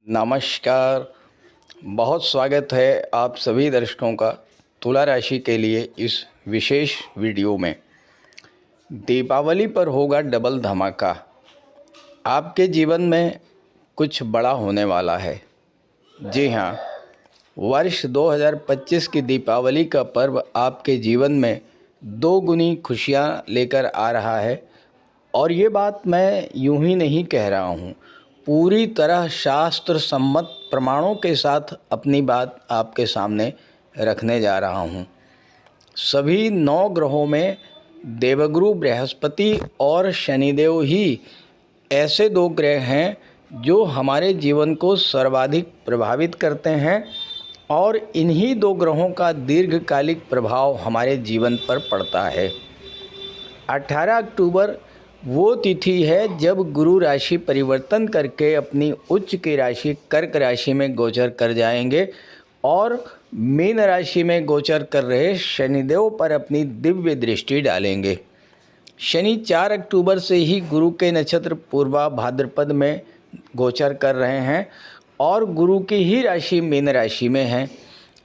नमस्कार। बहुत स्वागत है आप सभी दर्शकों का तुला राशि के लिए इस विशेष वीडियो में। दीपावली पर होगा डबल धमाका। आपके जीवन में कुछ बड़ा होने वाला है। जी हाँ, वर्ष 2025 की दीपावली का पर्व आपके जीवन में दो गुनी खुशियाँ लेकर आ रहा है। और ये बात मैं यूं ही नहीं कह रहा हूँ, पूरी तरह शास्त्र सम्मत प्रमाणों के साथ अपनी बात आपके सामने रखने जा रहा हूँ। सभी 9 ग्रहों में देवगुरु बृहस्पति और शनिदेव ही ऐसे 2 ग्रह हैं जो हमारे जीवन को सर्वाधिक प्रभावित करते हैं और इन्हीं 2 ग्रहों का दीर्घकालिक प्रभाव हमारे जीवन पर पड़ता है। 18 अक्टूबर वो तिथि है जब गुरु राशि परिवर्तन करके अपनी उच्च की राशि कर्क राशि में गोचर कर जाएंगे और मीन राशि में गोचर कर रहे शनिदेव पर अपनी दिव्य दृष्टि डालेंगे। शनि 4 अक्टूबर से ही गुरु के नक्षत्र पूर्वा भाद्रपद में गोचर कर रहे हैं और गुरु की ही राशि मीन राशि में है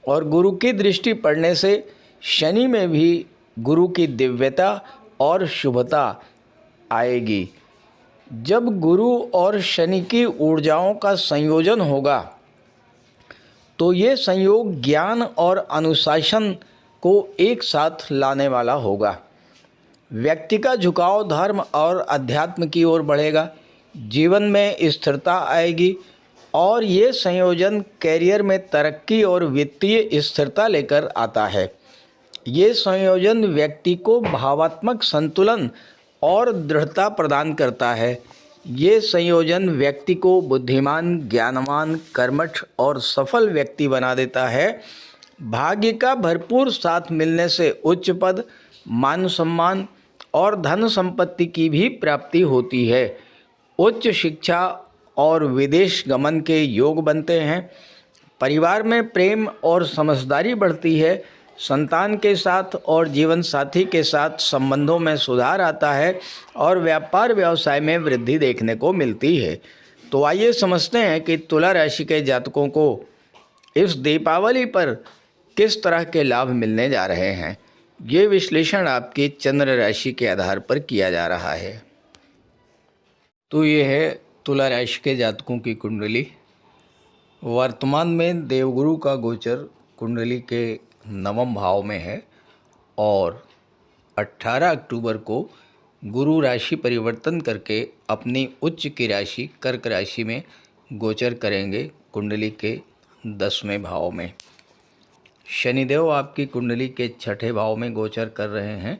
और गुरु की दृष्टि पड़ने से शनि में भी गुरु की दिव्यता और शुभता आएगी। जब गुरु और शनि की ऊर्जाओं का संयोजन होगा तो ये संयोग ज्ञान और अनुशासन को एक साथ लाने वाला होगा। व्यक्ति का झुकाव धर्म और अध्यात्म की ओर बढ़ेगा, जीवन में स्थिरता आएगी और ये संयोजन कैरियर में तरक्की और वित्तीय स्थिरता लेकर आता है। ये संयोजन व्यक्ति को भावात्मक संतुलन और दृढ़ता प्रदान करता है। ये संयोजन व्यक्ति को बुद्धिमान, ज्ञानवान, कर्मठ और सफल व्यक्ति बना देता है। भाग्य का भरपूर साथ मिलने से उच्च पद, मान सम्मान और धन संपत्ति की भी प्राप्ति होती है। उच्च शिक्षा और विदेश गमन के योग बनते हैं। परिवार में प्रेम और समझदारी बढ़ती है। संतान के साथ और जीवन साथी के साथ संबंधों में सुधार आता है और व्यापार व्यवसाय में वृद्धि देखने को मिलती है। तो आइए समझते हैं कि तुला राशि के जातकों को इस दीपावली पर किस तरह के लाभ मिलने जा रहे हैं। ये विश्लेषण आपकी चंद्र राशि के आधार पर किया जा रहा है। तो ये है तुला राशि के जातकों की कुंडली। वर्तमान में देवगुरु का गोचर कुंडली के 9वें भाव में है और 18 अक्टूबर को गुरु राशि परिवर्तन करके अपनी उच्च की राशि कर्क राशि में गोचर करेंगे कुंडली के 10वें भाव में। शनिदेव आपकी कुंडली के 6ठे भाव में गोचर कर रहे हैं।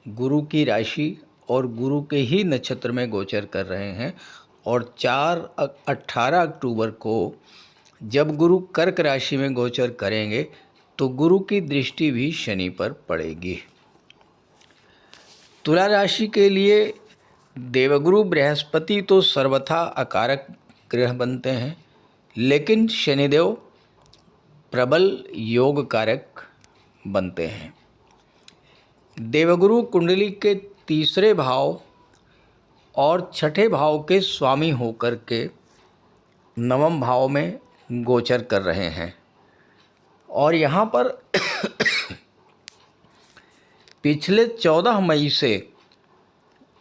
गुरु की राशि और गुरु के ही नक्षत्र में गोचर कर रहे हैं और 18 अक्टूबर को जब गुरु कर्क राशि में गोचर करेंगे तो गुरु की दृष्टि भी शनि पर पड़ेगी। तुला राशि के लिए देवगुरु बृहस्पति तो सर्वथा अकारक ग्रह बनते हैं, लेकिन शनिदेव प्रबल योग कारक बनते हैं। देवगुरु कुंडली के 3रे भाव और 6ठे भाव के स्वामी होकर के 9वें भाव में गोचर कर रहे हैं और यहाँ पर पिछले 14 मई से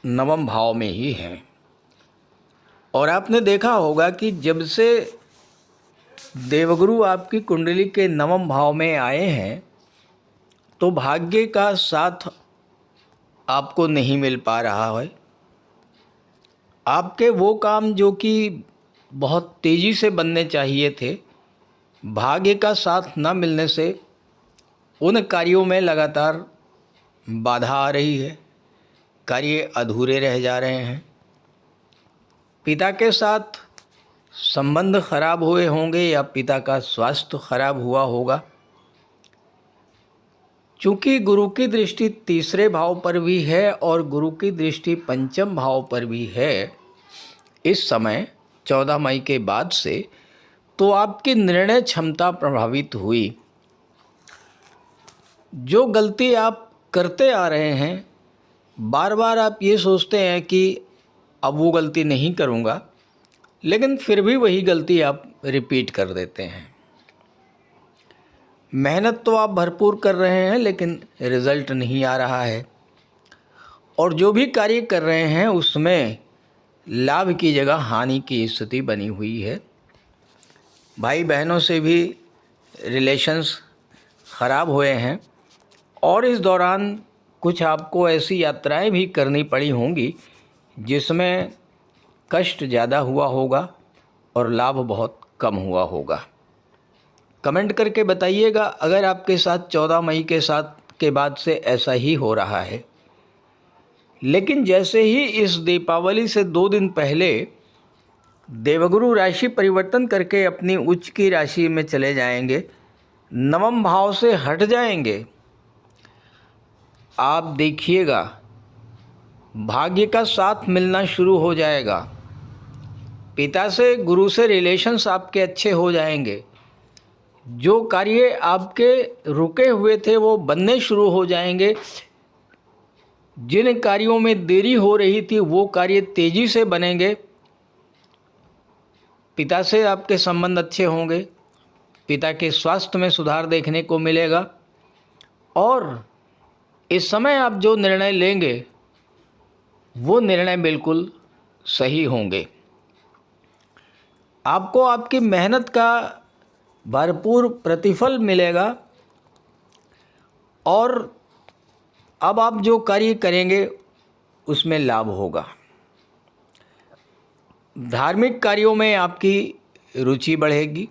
9वें भाव में ही हैं। और आपने देखा होगा कि जब से देवगुरु आपकी कुंडली के 9वें भाव में आए हैं तो भाग्य का साथ आपको नहीं मिल पा रहा है। आपके वो काम जो कि बहुत तेज़ी से बनने चाहिए थे, भाग्य का साथ न मिलने से उन कार्यों में लगातार बाधा आ रही है, कार्य अधूरे रह जा रहे हैं। पिता के साथ संबंध खराब हुए होंगे या पिता का स्वास्थ्य खराब हुआ होगा। चूँकि गुरु की दृष्टि 3रे भाव पर भी है और गुरु की दृष्टि 5म भाव पर भी है इस समय 14 मई के बाद से, तो आपकी निर्णय क्षमता प्रभावित हुई। जो गलती आप करते आ रहे हैं, बार बार आप ये सोचते हैं कि अब वो गलती नहीं करूँगा, लेकिन फिर भी वही गलती आप रिपीट कर देते हैं। मेहनत तो आप भरपूर कर रहे हैं लेकिन रिज़ल्ट नहीं आ रहा है, और जो भी कार्य कर रहे हैं उसमें लाभ की जगह हानि की स्थिति बनी हुई है। भाई बहनों से भी रिलेशंस ख़राब हुए हैं, और इस दौरान कुछ आपको ऐसी यात्राएं भी करनी पड़ी होंगी जिसमें कष्ट ज़्यादा हुआ होगा और लाभ बहुत कम हुआ होगा। कमेंट करके बताइएगा अगर आपके साथ 14 मई के बाद से ऐसा ही हो रहा है। लेकिन जैसे ही इस दीपावली से 2 दिन पहले देवगुरु राशि परिवर्तन करके अपनी उच्च की राशि में चले जाएंगे, नवम भाव से हट जाएंगे, आप देखिएगा भाग्य का साथ मिलना शुरू हो जाएगा। पिता से, गुरु से रिलेशंस आपके अच्छे हो जाएंगे। जो कार्य आपके रुके हुए थे वो बनने शुरू हो जाएंगे। जिन कार्यों में देरी हो रही थी वो कार्य तेज़ी से बनेंगे। पिता से आपके संबंध अच्छे होंगे, पिता के स्वास्थ्य में सुधार देखने को मिलेगा, और इस समय आप जो निर्णय लेंगे वो निर्णय बिल्कुल सही होंगे। आपको आपकी मेहनत का भरपूर प्रतिफल मिलेगा, और अब आप जो कार्य करेंगे उसमें लाभ होगा। धार्मिक कार्यों में आपकी रुचि बढ़ेगी,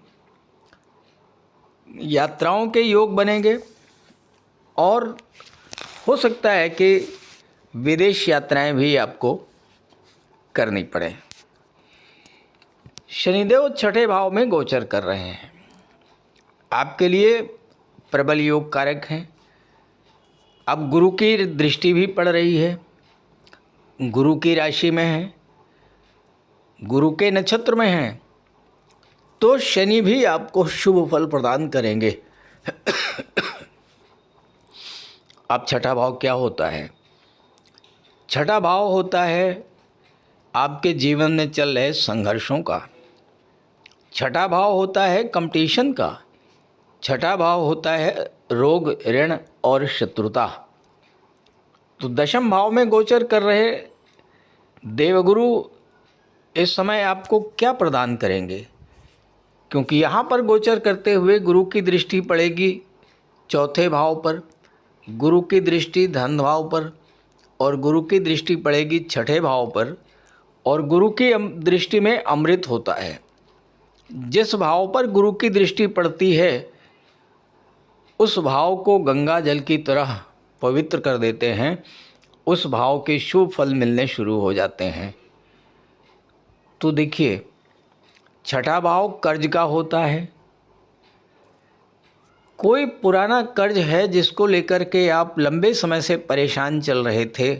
यात्राओं के योग बनेंगे, और हो सकता है कि विदेश यात्राएं भी आपको करनी पड़े। शनिदेव छठे भाव में गोचर कर रहे हैं, आपके लिए प्रबल योग कारक हैं। अब गुरु की दृष्टि भी पड़ रही है, गुरु की राशि में है, गुरु के नक्षत्र में हैं, तो शनि भी आपको शुभ फल प्रदान करेंगे। अब छठा भाव क्या होता है? छठा भाव होता है आपके जीवन में चल रहे संघर्षों का। छठा भाव होता है कंपटीशन का। छठा भाव होता है रोग, ऋण और शत्रुता। तो दशम भाव में गोचर कर रहे देवगुरु इस समय आपको क्या प्रदान करेंगे? क्योंकि यहाँ पर गोचर करते हुए गुरु की दृष्टि पड़ेगी चौथे भाव पर, गुरु की दृष्टि धन भाव पर, और गुरु की दृष्टि पड़ेगी छठे भाव पर, और गुरु की दृष्टि में अमृत होता है। जिस भाव पर गुरु की दृष्टि पड़ती है उस भाव को गंगा जल की तरह पवित्र कर देते हैं, उस भाव के शुभ फल मिलने शुरू हो जाते हैं। तो देखिए, छठा भाव कर्ज का होता है। कोई पुराना कर्ज है जिसको लेकर के आप लंबे समय से परेशान चल रहे थे,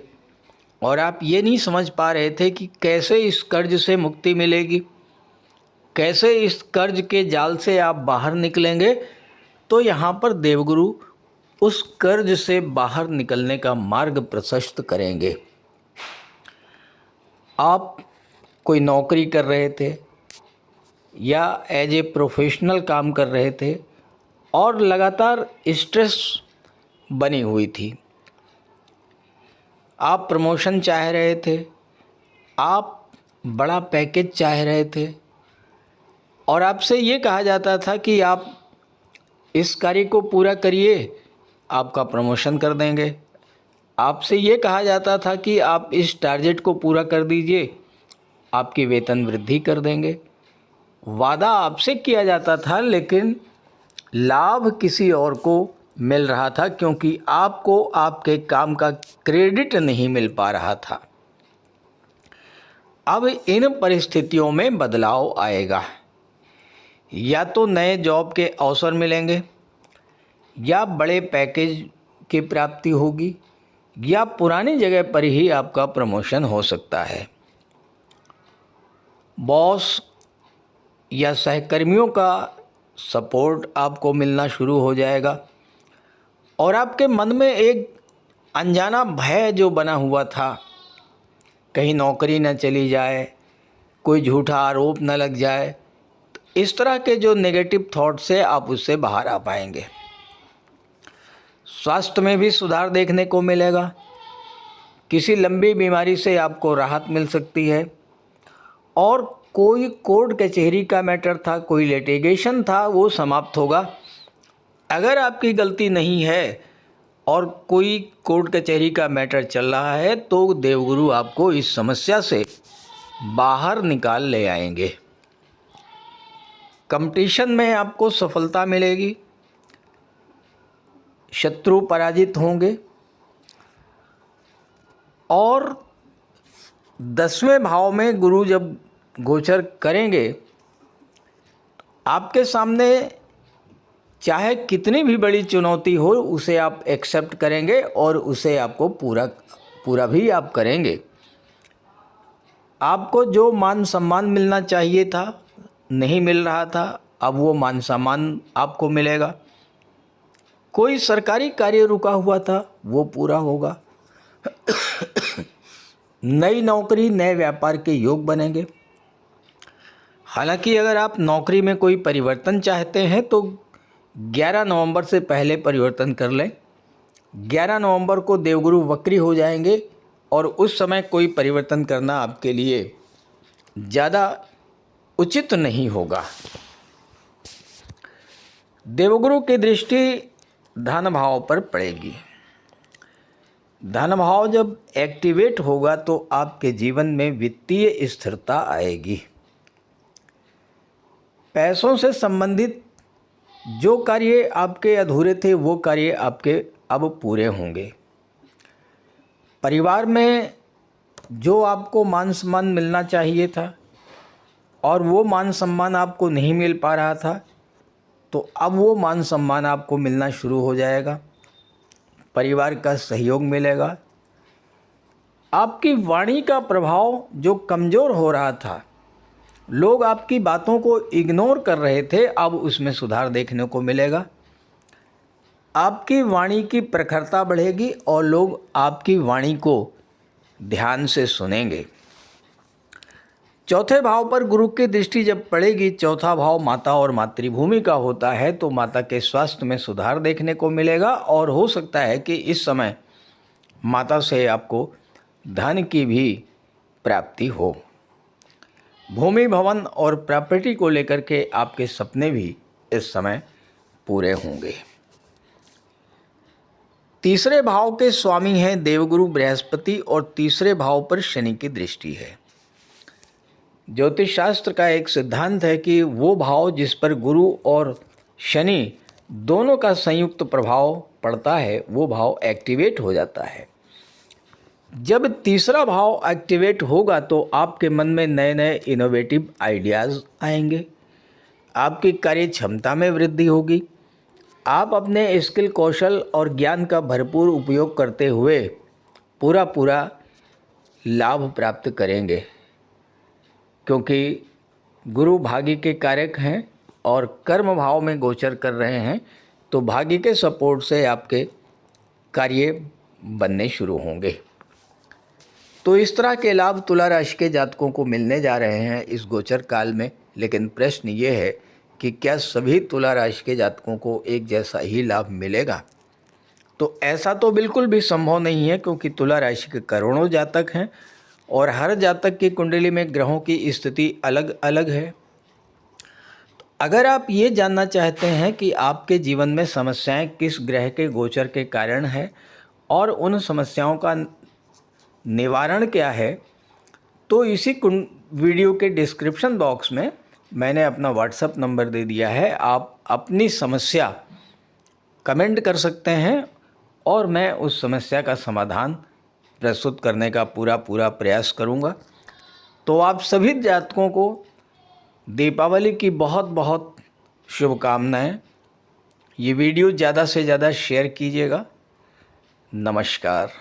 और आप ये नहीं समझ पा रहे थे कि कैसे इस कर्ज से मुक्ति मिलेगी, कैसे इस कर्ज के जाल से आप बाहर निकलेंगे। तो यहाँ पर देवगुरु उस कर्ज से बाहर निकलने का मार्ग प्रशस्त करेंगे। आप कोई नौकरी कर रहे थे या एज ए प्रोफेशनल काम कर रहे थे और लगातार स्ट्रेस बनी हुई थी, आप प्रमोशन चाह रहे थे, आप बड़ा पैकेज चाह रहे थे, और आपसे ये कहा जाता था कि आप इस कार्य को पूरा करिए, आपका प्रमोशन कर देंगे। आपसे ये कहा जाता था कि आप इस टारगेट को पूरा कर दीजिए, आपकी वेतन वृद्धि कर देंगे। वादा आपसे किया जाता था, लेकिन लाभ किसी और को मिल रहा था, क्योंकि आपको आपके काम का क्रेडिट नहीं मिल पा रहा था। अब इन परिस्थितियों में बदलाव आएगा। या तो नए जॉब के अवसर मिलेंगे, या बड़े पैकेज की प्राप्ति होगी, या पुरानी जगह पर ही आपका प्रमोशन हो सकता है। बॉस या सहकर्मियों का सपोर्ट आपको मिलना शुरू हो जाएगा, और आपके मन में एक अनजाना भय जो बना हुआ था, कहीं नौकरी न चली जाए, कोई झूठा आरोप न लग जाए। तो इस तरह के जो नेगेटिव थॉट से आप उससे बाहर आ पाएंगे। स्वास्थ्य में भी सुधार देखने को मिलेगा। किसी लंबी बीमारी से आपको राहत मिल सकती है। और कोई कोर्ट कचहरी का मैटर था, कोई लिटिगेशन था, वो समाप्त होगा। अगर आपकी गलती नहीं है और कोई कोर्ट कचहरी का मैटर चल रहा है तो देवगुरु आपको इस समस्या से बाहर निकाल ले आएंगे। कंपटीशन में आपको सफलता मिलेगी, शत्रु पराजित होंगे। और 10वें भाव में गुरु जब गोचर करेंगे आपके सामने चाहे कितनी भी बड़ी चुनौती हो उसे आप एक्सेप्ट करेंगे और उसे आपको पूरा भी आप करेंगे। आपको जो मान सम्मान मिलना चाहिए था, नहीं मिल रहा था, अब वो मान सम्मान आपको मिलेगा। कोई सरकारी कार्य रुका हुआ था वो पूरा होगा। नई नौकरी, नए व्यापार के योग बनेंगे। हालांकि अगर आप नौकरी में कोई परिवर्तन चाहते हैं तो 11 नवंबर से पहले परिवर्तन कर लें। 11 नवंबर को देवगुरु वक्री हो जाएंगे और उस समय कोई परिवर्तन करना आपके लिए ज़्यादा उचित नहीं होगा। देवगुरु की दृष्टि धन भाव पर पड़ेगी। धन भाव जब एक्टिवेट होगा तो आपके जीवन में वित्तीय स्थिरता आएगी। पैसों से संबंधित जो कार्य आपके अधूरे थे वो कार्य आपके अब पूरे होंगे। परिवार में जो आपको मान सम्मान मिलना चाहिए था और वो मान सम्मान आपको नहीं मिल पा रहा था, तो अब वो मान सम्मान आपको मिलना शुरू हो जाएगा। परिवार का सहयोग मिलेगा। आपकी वाणी का प्रभाव जो कमज़ोर हो रहा था, लोग आपकी बातों को इग्नोर कर रहे थे, अब उसमें सुधार देखने को मिलेगा। आपकी वाणी की प्रखरता बढ़ेगी और लोग आपकी वाणी को ध्यान से सुनेंगे। चौथे भाव पर गुरु की दृष्टि जब पड़ेगी, चौथा भाव माता और मातृभूमि का होता है, तो माता के स्वास्थ्य में सुधार देखने को मिलेगा और हो सकता है कि इस समय माता से आपको धन की भी प्राप्ति हो। भूमि, भवन और प्रॉपर्टी को लेकर के आपके सपने भी इस समय पूरे होंगे। तीसरे भाव के स्वामी हैं देवगुरु बृहस्पति और तीसरे भाव पर शनि की दृष्टि है। ज्योतिष शास्त्र का एक सिद्धांत है कि वो भाव जिस पर गुरु और शनि दोनों का संयुक्त प्रभाव पड़ता है वो भाव एक्टिवेट हो जाता है। जब तीसरा भाव एक्टिवेट होगा तो आपके मन में नए नए इनोवेटिव आइडियाज़ आएंगे। आपकी कार्य क्षमता में वृद्धि होगी। आप अपने स्किल, कौशल और ज्ञान का भरपूर उपयोग करते हुए पूरा लाभ प्राप्त करेंगे, क्योंकि गुरु भाग्य के कारक हैं और कर्म भाव में गोचर कर रहे हैं, तो भाग्य के सपोर्ट से आपके कार्य बनने शुरू होंगे। तो इस तरह के लाभ तुला राशि के जातकों को मिलने जा रहे हैं इस गोचर काल में। लेकिन प्रश्न ये है कि क्या सभी तुला राशि के जातकों को एक जैसा ही लाभ मिलेगा? तो ऐसा तो बिल्कुल भी संभव नहीं है, क्योंकि तुला राशि के करोड़ों जातक हैं और हर जातक की कुंडली में ग्रहों की स्थिति अलग अलग है। तो अगर आप ये जानना चाहते हैं कि आपके जीवन में समस्याएं किस ग्रह के गोचर के कारण है और उन समस्याओं का निवारण क्या है, तो इसी वीडियो के डिस्क्रिप्शन बॉक्स में मैंने अपना व्हाट्सएप नंबर दे दिया है। आप अपनी समस्या कमेंट कर सकते हैं और मैं उस समस्या का समाधान प्रस्तुत करने का पूरा प्रयास करूंगा। तो आप सभी जातकों को दीपावली की बहुत बहुत शुभकामनाएं। ये वीडियो ज़्यादा से ज़्यादा शेयर कीजिएगा। नमस्कार।